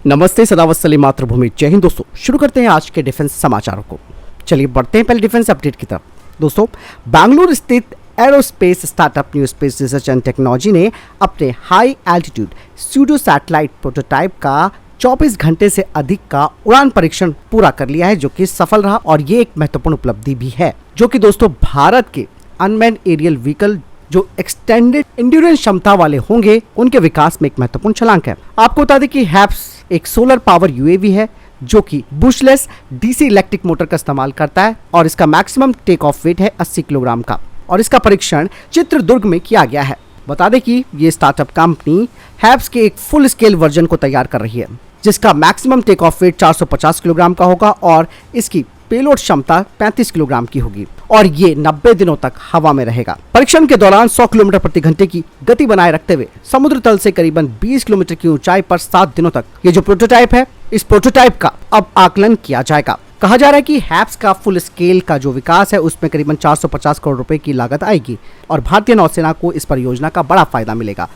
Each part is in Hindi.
नमस्ते, सदावत्सली मातृभूमि, जय हिंद। दोस्तों शुरू करते हैं आज के डिफेंस समाचारों को। चलिए बढ़ते हैं पहले डिफेंस अपडेट की तरफ। दोस्तों बेंगलुरु स्थित aerospace startup new space research and technology ने अपने high altitude pseudo satellite prototype का 24 घंटे से अधिक का उड़ान परीक्षण पूरा कर लिया है, जो कि सफल रहा। और ये एक महत्वपूर्ण उपलब्धि भी है, जो कि दोस्तों भारत के अनमैन्ड एरियल व्हीकल जो एक्सटेंडेड एंड्योरेंस क्षमता वाले होंगे, उनके विकास में एक महत्वपूर्ण छलांग है। आपको बता दें कि हैप्स एक सोलर पावर यूएवी है, जो कि बुशलेस डीसी इलेक्ट्रिक मोटर का इस्तेमाल करता है और इसका मैक्सिमम टेक ऑफ वेट है 80 किलोग्राम का। और इसका परीक्षण चित्रदुर्ग में किया गया है। बता दें कि ये स्टार्टअप कंपनी हैप्स के एक फुल स्केल वर्जन को तैयार कर रही है, जिसका maximum take off weight 450 kilogram का होगा और इसकी पेलोड क्षमता 35 किलोग्राम की होगी और ये 90 दिनों तक हवा में रहेगा। परीक्षण के दौरान 100 किलोमीटर प्रति घंटे की गति बनाए रखते हुए समुद्र तल से करीबन 20 किलोमीटर की ऊंचाई पर 7 दिनों तक ये जो प्रोटोटाइप है, इस प्रोटोटाइप का अब आकलन किया जाएगा। कहा जा रहा है कि हैप्स का फुल स्केल का जो विकास है, उसमें करीबन 450 करोड़ रुपए की लागत आएगी और भारतीय नौसेना को इस परियोजना का बड़ा फायदा मिलेगा।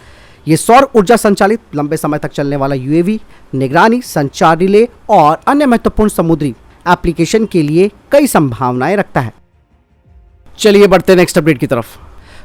ये सौर ऊर्जा संचालित लंबे समय तक चलने वाला यूएवी निगरानी, संचार रिले और अन्य महत्वपूर्ण समुद्री एप्लीकेशन के लिए कई संभावनाएं रखता है। चलिए बढ़ते हैं नेक्स्ट अपडेट की तरफ।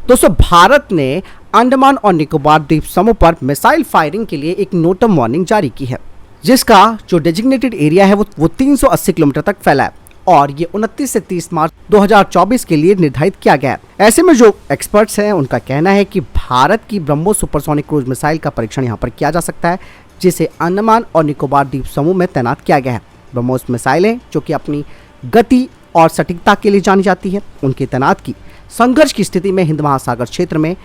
दोस्तों भारत ने अंडमान और निकोबार द्वीप समूह पर मिसाइल फायरिंग के लिए एक नोटम वार्निंग जारी की है, जिसका जो डेजिग्नेटेड एरिया है वो 380 किलोमीटर तक फैला है और ये 29 से 30 मार्च 2024 के लिए निर्धारित किया गया है। ऐसे में जो एक्सपर्ट्स हैं, उनका कहना है कि भारत की ब्रह्मोस सुपरसोनिक क्रूज मिसाइल का परीक्षण यहाँ पर किया जा सकता है, जिसे अंडमान और निकोबार द्वीप समूह में तैनात किया गया है। ब्रह्मोस मिसाइलें जो कि अपनी गति और सटीकता के लिए जानी जाती है, उनकी तैनात की संघर्ष की स्थिति में हिंद महासागर क्षेत्र में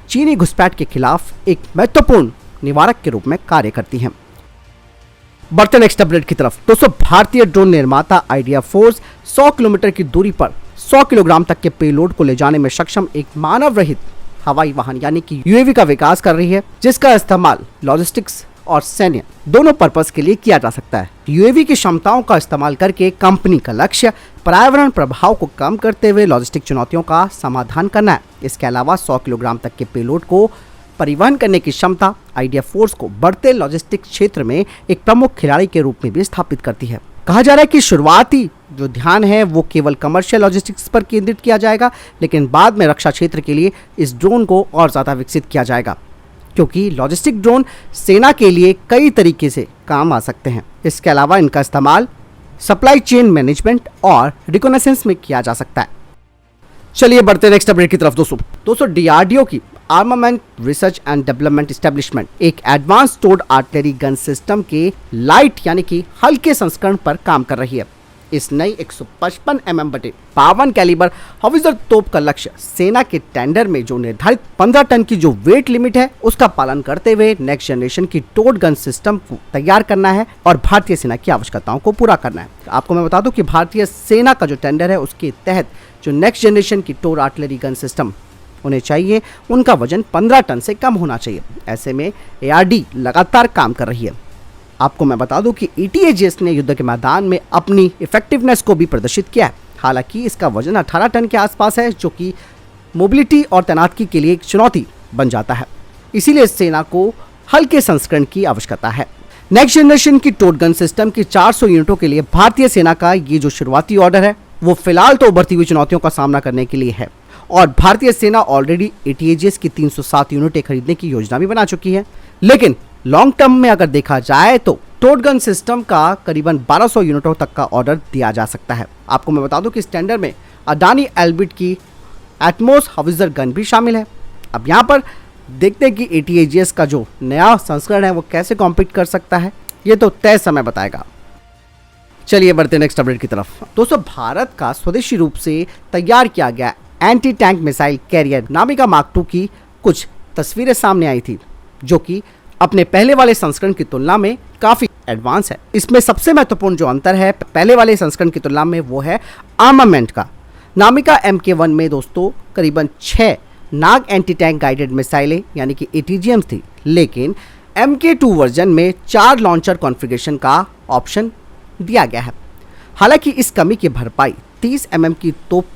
चीनी घुसपैठ के खिलाफ एक महत्वपूर्ण निवारक के रूप में कार्य करती हैं। बढ़ते नेक्स्ट अपडेट की तरफ। दोस्तों भारतीय ड्रोन निर्माता आइडिया फोर्स 100 किलोमीटर की दूरी पर 100 किलोग्राम तक के पेलोड को ले जाने में सक्षम एक मानव रहित हवाई वाहन यानी कि यूएवी का विकास कर रही है, जिसका इस्तेमाल लॉजिस्टिक्स और सैन्य दोनों पर्पस के लिए किया जा सकता है। यूएवी की क्षमताओं का इस्तेमाल करके कंपनी का लक्ष्य पर्यावरण प्रभाव को कम करते हुए लॉजिस्टिक चुनौतियों का समाधान करना है। इसके अलावा 100 किलोग्राम तक के पेलोड को परिवहन करने की क्षमता आइडिया फोर्स को बढ़ते लॉजिस्टिक क्षेत्र में एक प्रमुख खिलाड़ी के रूप में भी स्थापित करती है। कहा जा रहा है कि शुरुआती जो ध्यान है वो केवल कमर्शियल लॉजिस्टिक्स पर केंद्रित किया जाएगा, लेकिन बाद में रक्षा क्षेत्र के लिए इस ड्रोन को और ज़्यादा विकसित किया जाएगा, क्योंकि लॉजिस्टिक ड्रोन सेना के लिए कई तरीके से काम आ सकते हैं। इसके अलावा इनका इस्तेमाल सप्लाई चेन मैनेजमेंट और रिकॉनेसेंस में किया जा सकता है। चलिए बढ़ते नेक्स्ट अपडेट की तरफ। दोस्तों डीआरडीओ की Armament Research and Development Establishment एक advance towed artillery gun system के लाइट यानी कि हल्के संस्करण पर काम कर रही है। इस नई 155 mm बटे 52 कैलिबर हॉविट्जर तोप का लक्ष्य सेना के टेंडर में जो निर्धारित 15 टन की जो वेट लिमिट है, उसका पालन करते हुए नेक्स्ट जनरेशन की टोड गन सिस्टम को तैयार करना है और भारतीय सेना की आवश्यकताओं को पूरा करना है। आपको मैं बता दूं कि भारतीय सेना का जो टेंडर है, उसके तहत जो नेक्स्ट जनरेशन की टोड आर्टिलरी गन सिस्टम होने चाहिए, उनका वजन 15 टन से कम होना चाहिए। ऐसे में एआरडी लगातार काम कर रही है। आपको मैं बता दूं कि ETAGS ने युद्ध के मैदान में अपनी इफेक्टिवनेस को भी प्रदर्शित किया है। हालांकि इसका वजन 18 टन के आसपास है, जो कि मोबिलिटी और तैनाती के लिए एक चुनौती बन जाता है। इसीलिए सेना को हल्के संस्करण की आवश्यकता है। नेक्स्ट जनरेशन की टोड गन सिस्टम की 400 यूनिटों के लिए भारतीय सेना का ये जो शुरुआती ऑर्डर है, वो फिलहाल तो उभरती हुई चुनौतियों का सामना करने के लिए है और भारतीय सेना ऑलरेडी ETAGS की 307 यूनिटें खरीदने की योजना भी बना चुकी है। लेकिन लॉन्ग टर्म में अगर देखा जाए तो टोड गन सिस्टम का करीबन 1200 यूनिटों तक का ऑर्डर दिया जा सकता है। आपको मैं बता दूं कि इस टेंडर में अडानी एल्बिट की एटमोस हॉविट्जर गन भी शामिल है। अब यहाँ पर देखते हैं कि ETAGS का जो नया संस्करण है वो कैसे कॉम्पीट कर सकता है, ये तो तय समय बताएगा। चलिए बढ़ते नेक्स्ट अपडेट की तरफ। दोस्तों भारत का स्वदेशी रूप से तैयार किया गया anti tank missile carrier Namica mark 2 की कुछ तस्वीरें सामने आई थी, जो कि अपने पहले वाले संस्करण की तुलना में काफी एडवांस है। इसमें सबसे महत्वपूर्ण जो अंतर है पहले वाले संस्करण की तुलना में, वो है आर्मामेंट का। नामिका MK1 में दोस्तों करीबन 6 नाग एंटी टैंक गाइडेड मिसाइलें यानी कि ATGMs थी, लेकिन MK2 वर्जन में 4 लॉन्चर कॉन्फ़िगरेशन का ऑप्शन दिया गया है। हालांकि इस कमी की भरपाई 30 mm की तोप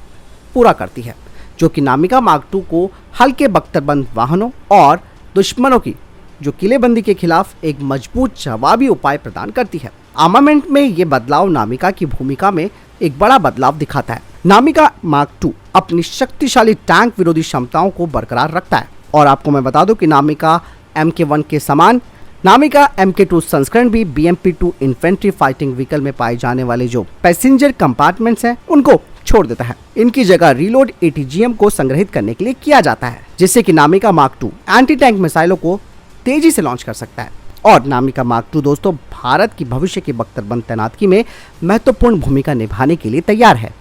पूरा करती है, जो कि नामिका मार्क 2 को हल्के बख्तरबंद वाहनों और दुश्मनों की जो किलेबंदी के खिलाफ एक मजबूत जवाबी उपाय प्रदान करती है। आर्मामेंट में ये बदलाव नामिका की भूमिका में एक बड़ा बदलाव दिखाता है। नामिका मार्क II अपनी शक्तिशाली टैंक विरोधी क्षमताओं को बरकरार रखता है और आपको मैं बता दूं कि नामिका MK1 के समान नामिका MK2 संस्करण भी BMP-2 इन्फेंट्री फाइटिंग व्हीकल में पाए जाने वाले जो पैसेंजर कंपार्टमेंट्स हैं उनको छोड़ देता है। इनकी जगह रीलोड ATGM को संग्रहित करने के लिए किया जाता है, जिससे कि नामिका मार्क II एंटी टैंक मिसाइलों को तेजी से लॉन्च कर सकता है। और नामिका मार्क II दोस्तों भारत की भविष्य की बख्तरबंद तैनाती में महत्वपूर्ण भूमिका निभाने के लिए तैयार है।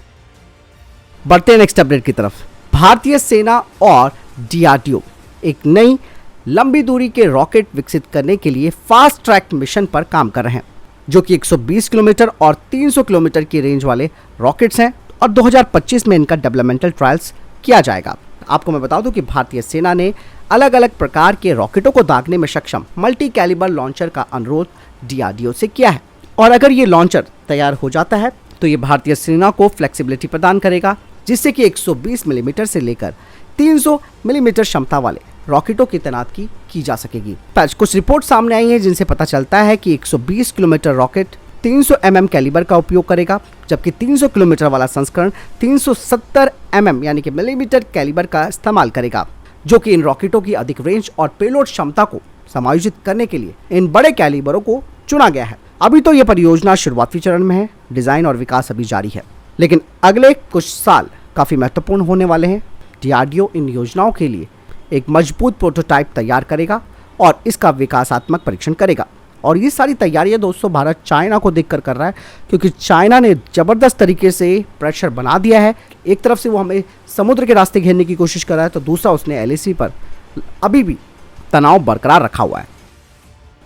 बढ़ते हैं नेक्स्ट अपडेट की तरफ। भारतीय सेना और DRDO एक नई लंबी दूरी के रॉकेट विकसित करने के लिए फास्ट ट्रैक मिशन पर काम कर रहे हैं, जो कि 120 किलोमीटर और 300 किलोमीटर की रेंज वाले रॉकेट्स हैं और 2025 में इनका डेवलपमेंटल ट्रायल्स किया जाएगा। आपको मैं बता दूं कि भारतीय सेना ने अलग अलग प्रकार के रॉकेटों को दागने में सक्षम मल्टी कैलिबर लॉन्चर का अनुरोध DRDO से किया है और अगर ये लॉन्चर तैयार हो जाता है तो ये भारतीय सेना को फ्लेक्सिबिलिटी प्रदान करेगा, जिससे कि 120 मिलीमीटर से लेकर 300 मिलीमीटर क्षमता वाले रॉकेटों की तैनाती की जा सकेगी। कुछ रिपोर्ट सामने आई है जिनसे पता चलता है कि 120 किलोमीटर रॉकेट 300 mm कैलिबर का उपयोग करेगा, जबकि 300 किलोमीटर वाला संस्करण 370 mm यानी कि मिलीमीटर कैलिबर का इस्तेमाल करेगा, जो कि इन रॉकेटों की अधिक रेंज और पेलोड क्षमता को समायोजित करने के लिए इन बड़े कैलिबरों को चुना गया है। अभी तो यह परियोजना शुरुआती चरण में है, डिजाइन और विकास अभी जारी है, लेकिन अगले कुछ साल काफी महत्वपूर्ण होने वाले हैं। DRDO इन योजनाओं के लिए एक मजबूत प्रोटोटाइप तैयार करेगा और इसका विकासात्मक परीक्षण करेगा। और ये सारी तैयारियां दोस्तों भारत चाइना को देखकर कर रहा है, क्योंकि चाइना ने जबरदस्त तरीके से प्रेशर बना दिया है। एक तरफ से वो हमें समुद्र के रास्ते घेरने की कोशिश कर रहा है, तो दूसरा उसने LAC पर अभी भी तनाव बरकरार रखा हुआ है।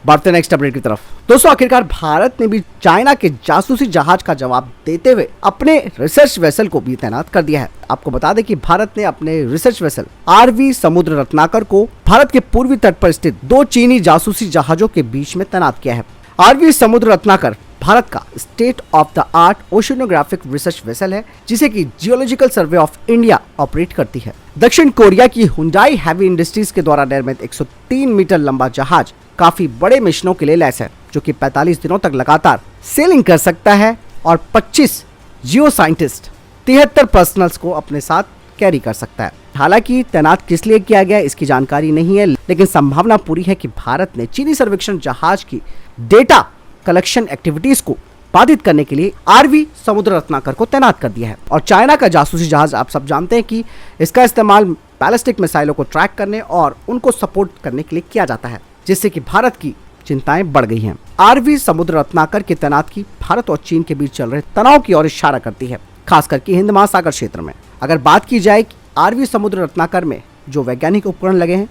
बढ़ते नेक्स्ट अपडेट की तरफ। दोस्तों आखिरकार भारत ने भी चाइना के जासूसी जहाज का जवाब देते हुए अपने रिसर्च वेसल को भी तैनात कर दिया है। आपको बता दें कि भारत ने अपने रिसर्च वेसल RV समुद्र रत्नाकर को भारत के पूर्वी तट पर स्थित 2 चीनी जासूसी जहाजों के बीच में तैनात किया है। RV समुद्र रत्नाकर भारत का state of the art oceanographic research vessel है, जिसे कि Geological Survey of India operate करती है। दक्षिण कोरिया की हुंडई हैवी इंडस्ट्रीज के द्वारा निर्मित 103 मीटर लंबा जहाज काफी बड़े मिशनों के लिए लैस है, जो कि 45 दिनों तक लगातार सेलिंग कर सकता है और 25 जियो साइंटिस्ट 73 पर्सनल्स को अपने साथ कैरी कर सकता है। हालांकि तैनात किस लिए किया गया इसकी जानकारी नहीं है, लेकिन संभावना पूरी है कि भारत ने चीनी सर्वेक्षण जहाज की डेटा कलेक्शन एक्टिविटीज को बाधित करने के लिए RV समुद्र रत्नाकर को तैनात कर दिया है। और चाइना का जासूसी जहाज आप सब जानते हैं कि इसका इस्तेमाल बैलिस्टिक मिसाइलों को ट्रैक करने और उनको सपोर्ट करने के लिए किया जाता है, जिससे कि भारत की चिंताएं बढ़ गई हैं। RV समुद्र रत्नाकर की तैनाती भारत और चीन के बीच चल रहे तनाव की ओर इशारा करती है, खास करके हिंद महासागर क्षेत्र में। अगर बात की जाए कि RV समुद्र रत्नाकर में जो वैज्ञानिक उपकरण लगे हैं,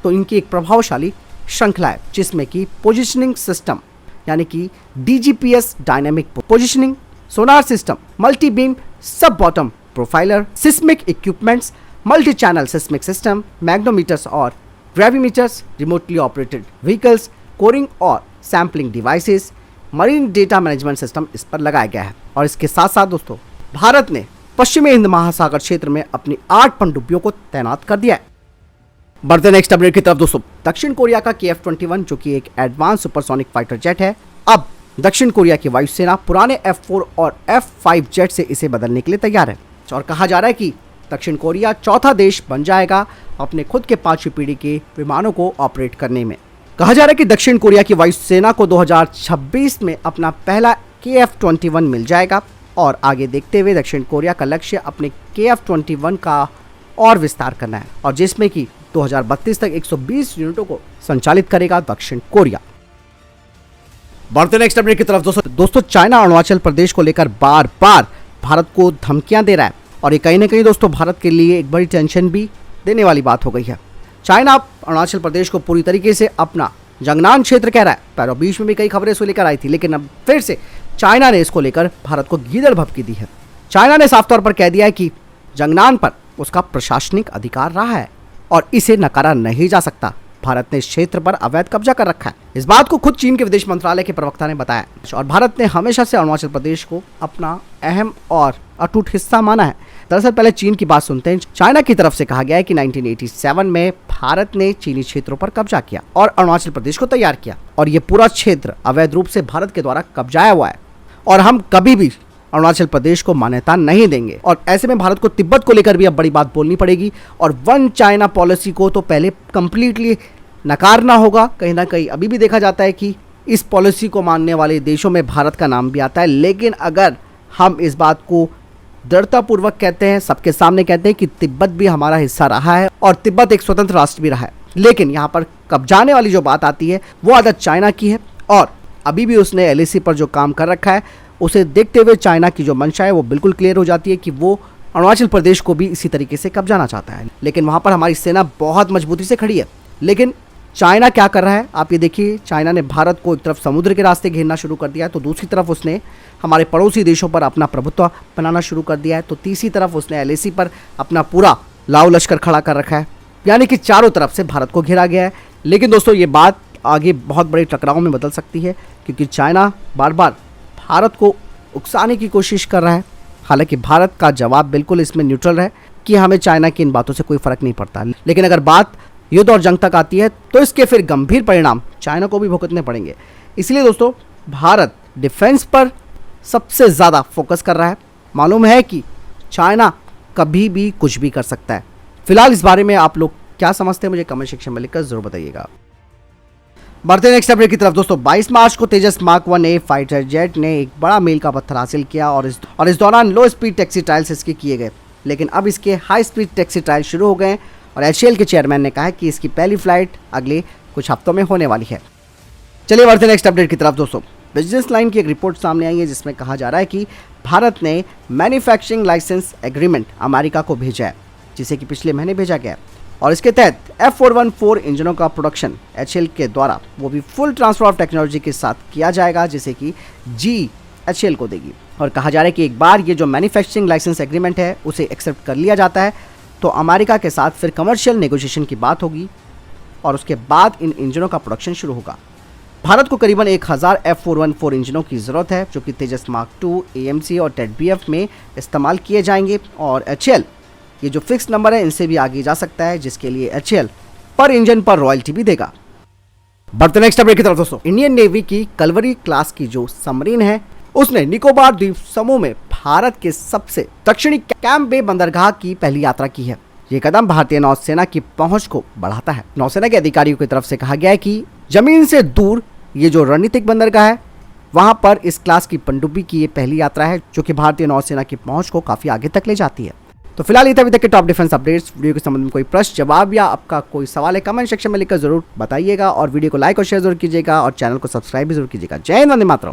तो इनकी एक प्रभावशाली श्रृंखला है, जिसमें कि पोजिशनिंग सिस्टम यानी कि DGPS dynamic positioning, sonar system, multi beam sub bottom profiler, seismic equipments, multi channel seismic system, magnetometers और gravimeters, remotely operated vehicles, coring और sampling devices, marine data management system इस पर लगाया गया है। और इसके साथ साथ दोस्तों भारत ने पश्चिमी हिंद महासागर क्षेत्र में अपनी 8 पनडुब्बियों को तैनात कर दिया है। बढ़ते नेक्स्ट अपडेट की तरफ दोस्तों। दक्षिण कोरिया का KF-21 जो कि एक एडवांस सुपरसोनिक फाइटर जेट है, अब दक्षिण कोरिया की वायुसेना पुराने F-4 और F-5 जेट से इसे बदलने के लिए तैयार है। और कहा जा रहा है कि दक्षिण कोरिया चौथा देश बन जाएगा अपने खुद के 5वीं पीढ़ी के विमानों को ऑपरेट करने में। कहा जा रहा है कि दक्षिण कोरिया की वायुसेना को 2026 में अपना पहला KF-21 मिल जाएगा और आगे देखते हुए दक्षिण कोरिया का लक्ष्य अपने KF-21 का और विस्तार करना है, और जिसमें कि 2032 तक 120 यूनिटों को संचालित करेगा दक्षिण कोरिया। बढ़ते नेक्स्ट अपडेट की तरफ दोस्तों चाइना अरुणाचल प्रदेश को लेकर बार बार भारत को धमकियां दे रहा है, और ये कहीं ना कहीं दोस्तों भारत के लिए एक बड़ी टेंशन भी देने वाली बात हो गई है। चाइना अरुणाचल प्रदेश को पूरी तरीके से अपना जंगनान क्षेत्र कह रहा है। पहले बीच में भी कई खबरें इसको लेकर आई थी, लेकिन अब फिर से चाइना ने इसको लेकर भारत को गीदड़ भभकी दी है। चाइना ने साफ तौर पर कह दिया है कि जंगनान पर उसका प्रशासनिक अधिकार रहा है और इसे नकारा नहीं जा सकता। भारत ने इस क्षेत्र पर अवैध कब्जा कर रखा है। इस बात को खुद चीन के विदेश मंत्रालय के प्रवक्ता ने बताया और भारत ने हमेशा से अरुणाचल प्रदेश को अपना अहम और अटूट हिस्सा माना है। दरअसल पहले चीन की बात सुनते हैं। चाइना की तरफ से कहा गया है कि 1987 में भारत ने चीनी क्षेत्रों पर कब्जा किया और अरुणाचल प्रदेश को तैयार किया और ये पूरा क्षेत्र अवैध रूप से भारत के द्वारा कब्जाया हुआ है और हम कभी भी अरुणाचल प्रदेश को मान्यता नहीं देंगे। और ऐसे में भारत को तिब्बत को लेकर भी अब बड़ी बात बोलनी पड़ेगी और वन चाइना पॉलिसी को तो पहले कंप्लीटली नकारना होगा। कहीं ना कहीं अभी भी देखा जाता है कि इस पॉलिसी को मानने वाले देशों में भारत का नाम भी आता है, लेकिन अगर हम इस बात को दृढ़तापूर्वक कहते हैं, सबके सामने कहते हैं कि तिब्बत भी हमारा हिस्सा रहा है और तिब्बत एक स्वतंत्र राष्ट्र भी रहा है, लेकिन यहाँ पर कब्जाने वाली जो बात आती है वो आदत चाइना की है और अभी भी उसने LAC पर जो काम कर रखा है उसे देखते हुए चाइना की जो मंशा है वो बिल्कुल क्लियर हो जाती है कि वो अरुणाचल प्रदेश को भी इसी तरीके से कब्जाना चाहता है। लेकिन वहाँ पर हमारी सेना बहुत मजबूती से खड़ी है। लेकिन चाइना क्या कर रहा है आप ये देखिए, चाइना ने भारत को एक तरफ समुद्र के रास्ते घेरना शुरू कर दिया है तो दूसरी तरफ उसने हमारे पड़ोसी देशों पर अपना प्रभुत्व बनाना शुरू कर दिया है, तो तीसरी तरफ उसने LAC पर अपना पूरा लाव लश्कर खड़ा कर रखा है, यानी कि चारों तरफ से भारत को घेरा गया है। लेकिन दोस्तों ये बात आगे बहुत बड़े टकराव में बदल सकती है क्योंकि चाइना बार बार भारत को उकसाने की कोशिश कर रहा है। हालांकि भारत का जवाब बिल्कुल इसमें न्यूट्रल है कि हमें चाइना की इन बातों से कोई फर्क नहीं पड़ता। लेकिन अगर बात युद्ध और जंग तक आती है तो इसके फिर गंभीर परिणाम चाइना को भी भुगतने पड़ेंगे। इसलिए दोस्तों भारत डिफेंस पर सबसे ज़्यादा फोकस कर रहा है। मालूम है कि चाइना कभी भी कुछ भी कर सकता है। फिलहाल इस बारे में आप लोग क्या समझते हैं मुझे कमेंट सेक्शन में लिखकर जरूर बताइएगा। बढ़ते नेक्स्ट अपडेट की तरफ दोस्तों, 22 मार्च को तेजस मार्क 1A फाइटर जेट ने एक बड़ा मील का पत्थर हासिल किया और इस दौरान लो स्पीड टैक्सी ट्रायल्स इसके किए गए। लेकिन अब इसके हाई स्पीड टैक्सी ट्रायल शुरू हो गए हैं और HAL के चेयरमैन ने कहा कि इसकी पहली फ्लाइट अगले कुछ हफ्तों में होने वाली है। चलिए बढ़ते नेक्स्ट अपडेट की तरफ दोस्तों, बिजनेस लाइन की एक रिपोर्ट सामने आई है जिसमें कहा जा रहा है कि भारत ने मैन्युफैक्चरिंग लाइसेंस एग्रीमेंट अमेरिका को भेजा है, जिसे कि पिछले महीने भेजा गया और इसके तहत F414 इंजनों का प्रोडक्शन HAL के द्वारा वो भी फुल ट्रांसफर ऑफ टेक्नोलॉजी के साथ किया जाएगा, जिसे कि HAL को देगी। और कहा जा रहा है कि एक बार ये जो मैन्युफैक्चरिंग लाइसेंस एग्रीमेंट है उसे एक्सेप्ट कर लिया जाता है तो अमेरिका के साथ फिर कमर्शियल नेगोशिएशन की बात होगी और उसके बाद इन इंजनों का प्रोडक्शन शुरू होगा। भारत को करीबन 1000 F414 इंजनों की ज़रूरत है जो कि तेजस मार्क 2, AMC और TED-BF में इस्तेमाल किए जाएंगे और HAL ये जो फिक्स नंबर है इनसे भी आगे जा सकता है, जिसके लिए HAL पर इंजन पर रॉयल्टी भी देगा। बढ़ते नेक्स्ट अपडेट की तरफ दोस्तों, इंडियन नेवी की कलवरी क्लास की जो सबमरीन है उसने निकोबार द्वीप समूह में भारत के सबसे दक्षिणी कैंप बे बंदरगाह की पहली यात्रा की है। ये कदम भारतीय नौसेना की पहुंच को बढ़ाता है। नौसेना के अधिकारियों की तरफ से कहा गया है कि जमीन से दूर ये जो रणनीतिक बंदरगाह है वहां पर इस क्लास की पनडुब्बी की ये पहली यात्रा है जो कि भारतीय नौसेना की पहुंच को काफी आगे तक ले जाती है। तो फिलहाल ये थे अभी तक के टॉप डिफेंस अपडेट्स। वीडियो के संबंध में कोई प्रश्न जवाब या आपका कोई सवाल है कमेंट सेक्शन में लिखकर जरूर बताइएगा और वीडियो को लाइक और शेयर जरूर कीजिएगा और चैनल को सब्सक्राइब भी जरूर कीजिएगा। जय हिंद, वंदे मातरम।